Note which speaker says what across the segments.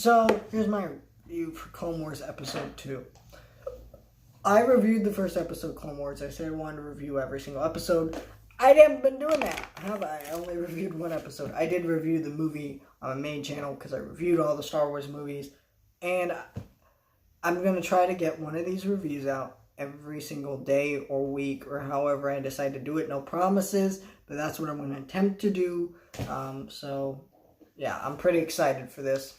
Speaker 1: So, here's my review for Clone Wars Episode 2. I reviewed the first episode of Clone Wars. I said I wanted to review every single episode. I haven't been doing that, have I? I only reviewed one episode. I did review the movie on my main channel because I reviewed all the Star Wars movies. And I'm going to try to get one of these reviews out every single day or week or however I decide to do it. No promises, but that's what I'm going to attempt to do. So, yeah, I'm pretty excited for this.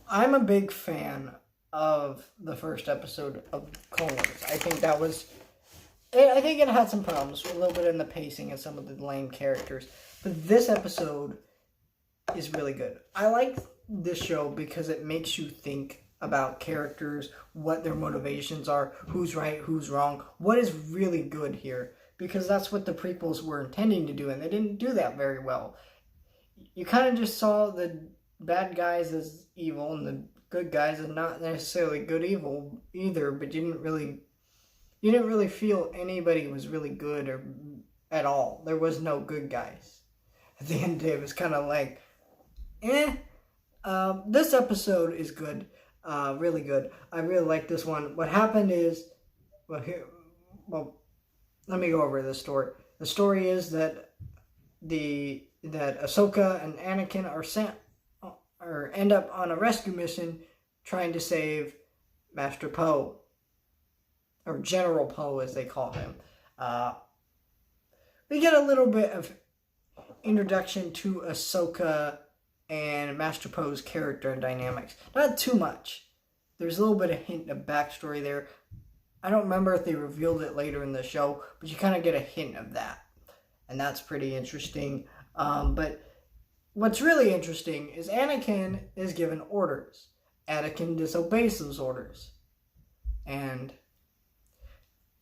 Speaker 1: I'm a big fan of the first episode of Clone Wars. I think it had some problems, a little bit in the pacing and some of the lame characters. But this episode is really good. I like this show because it makes you think about characters, what their motivations are, who's right, who's wrong, what is really good here. Because that's what the prequels were intending to do, and they didn't do that very well. You kind of just saw the bad guys as evil and the good guys as not necessarily good evil either, but you didn't really feel anybody was really good or at all. There was no good guys. At the end of it was kind of like, this episode is good, really good. I really like this one. What happened is, let me go over the story. The story is that Ahsoka and Anakin end up on a rescue mission trying to save Master Poe, or General Poe as they call him. We get a little bit of introduction to Ahsoka and Master Poe's character and dynamics. Not too much. There's a little bit of hint of backstory there. I don't remember if they revealed it later in the show, but you kind of get a hint of that. And that's pretty interesting. But what's really interesting is Anakin is given orders. Anakin disobeys those orders. And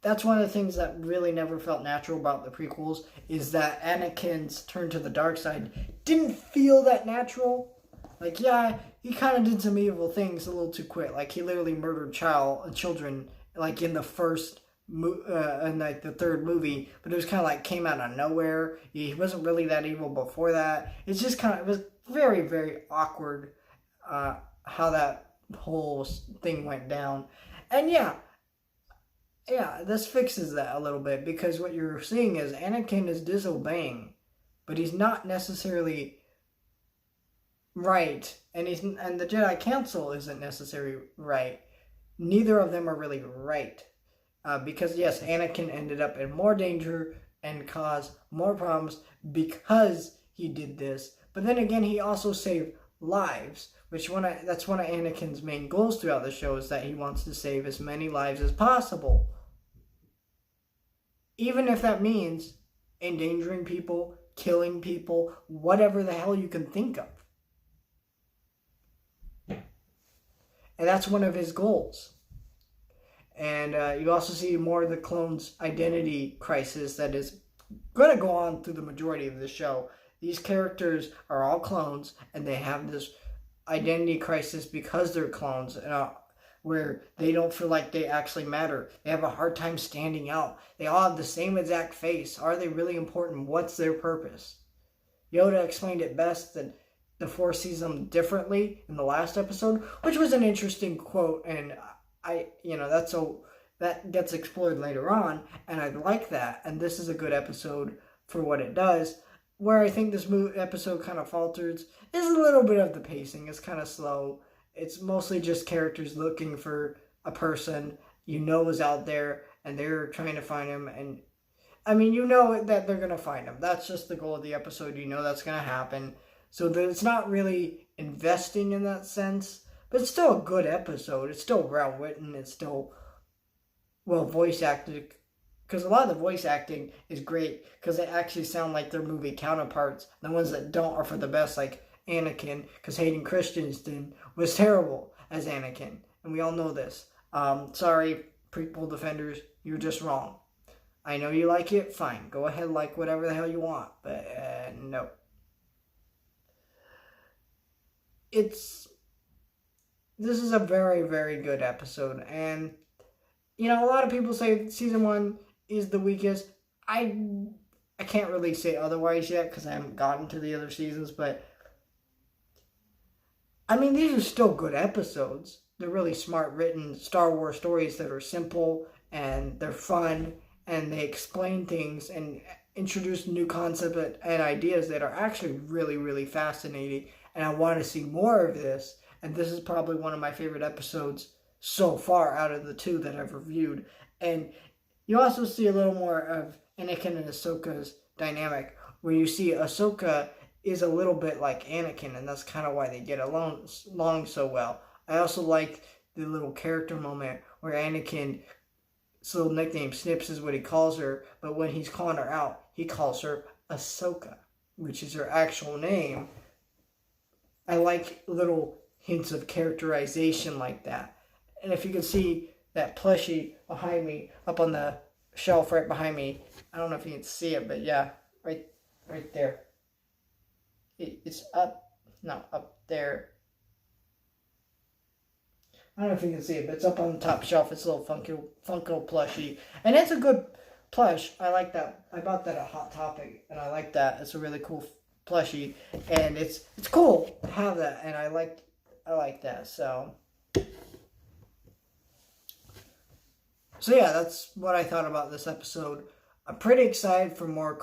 Speaker 1: that's one of the things that really never felt natural about the prequels, is that Anakin's turn to the dark side didn't feel that natural. Like, yeah, he kind of did some evil things a little too quick. Like, he literally murdered children, like, in the first in like the third movie, but it was kind of like came out of nowhere. He wasn't really that evil before that. It's just it was very, very awkward how that whole thing went down. And yeah, this fixes that a little bit, because what you're seeing is Anakin is disobeying, but he's not necessarily right, and the Jedi Council isn't necessarily right. Neither of them are really right. Because yes, Anakin ended up in more danger and caused more problems because he did this. But then again, he also saved lives, that's one of Anakin's main goals throughout the show, is that he wants to save as many lives as possible. Even if that means endangering people, killing people, whatever the hell you can think of. And that's one of his goals. And you also see more of the clones' identity crisis that is going to go on through the majority of the show. These characters are all clones, and they have this identity crisis because they're clones, where they don't feel like they actually matter. They have a hard time standing out. They all have the same exact face. Are they really important? What's their purpose? Yoda explained it best that the Force sees them differently in the last episode, which was an interesting quote, and that gets explored later on, and I like that. And this is a good episode for what it does. Where I think this episode kind of falters is a little bit of the pacing. It's kind of slow. It's mostly just characters looking for a person is out there, and they're trying to find him. And I mean, that they're gonna find him. That's just the goal of the episode. That's gonna happen. So it's not really investing in that sense. But it's still a good episode. It's still well written. It's still well voice acted. Because a lot of the voice acting is great, because they actually sound like their movie counterparts. The ones that don't are for the best, like Anakin. Because Hayden Christensen was terrible as Anakin. And we all know this. Sorry, prequel defenders. You're just wrong. I know you like it. Fine. Go ahead, like whatever the hell you want. But no. This is a very, very good episode. And, a lot of people say season 1 is the weakest. I I can't really say otherwise yet because I haven't gotten to the other seasons, but I mean, these are still good episodes. They're really smart written Star Wars stories that are simple and they're fun and they explain things and introduce new concepts and ideas that are actually really, really fascinating. And I want to see more of this. And this is probably one of my favorite episodes so far out of the two that I've reviewed. And you also see a little more of Anakin and Ahsoka's dynamic, where you see Ahsoka is a little bit like Anakin, and that's kind of why they get along so well. I also like the little character moment where Anakin's little nickname, Snips, is what he calls her, but when he's calling her out, he calls her Ahsoka, which is her actual name. I like little hints of characterization like that. And if you can see that plushie behind me, up on the shelf right behind me, I don't know if you can see it, but yeah, right there. It's up there. I don't know if you can see it, but it's up on the top shelf. It's a little Funko plushie. And it's a good plush. I like that. I bought that at Hot Topic, and I like that. It's a really cool plushie. And it's cool to have that, and I like that. So yeah, that's what I thought about this episode. I'm pretty excited for more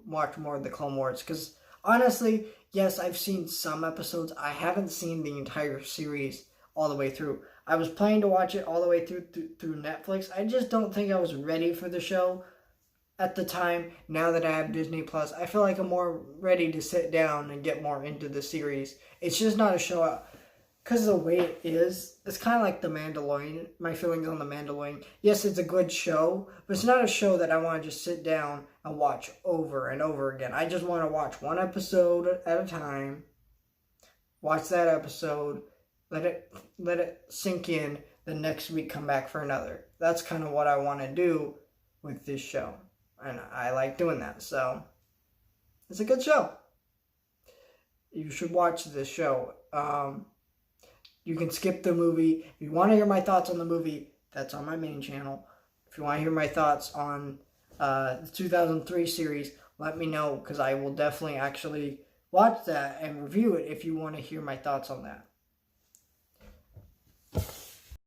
Speaker 1: watch more of the Clone Wars, because honestly, yes, I've seen some episodes. I haven't seen the entire series all the way through. I was planning to watch it all the way through Netflix. I just don't think I was ready for the show at the time. Now that I have Disney Plus, I feel like I'm more ready to sit down and get more into the series. It's just not a show because of the way it is. It's kind of like The Mandalorian. My feelings on The Mandalorian. Yes, it's a good show, but it's not a show that I want to just sit down and watch over and over again. I just want to watch one episode at a time. Watch that episode. Let it sink in. The next week, come back for another. That's kind of what I want to do with this show. And I like doing that. So, it's a good show. You should watch this show. You can skip the movie. If you want to hear my thoughts on the movie, that's on my main channel. If you want to hear my thoughts on the 2003 series, let me know, because I will definitely actually watch that and review it if you want to hear my thoughts on that.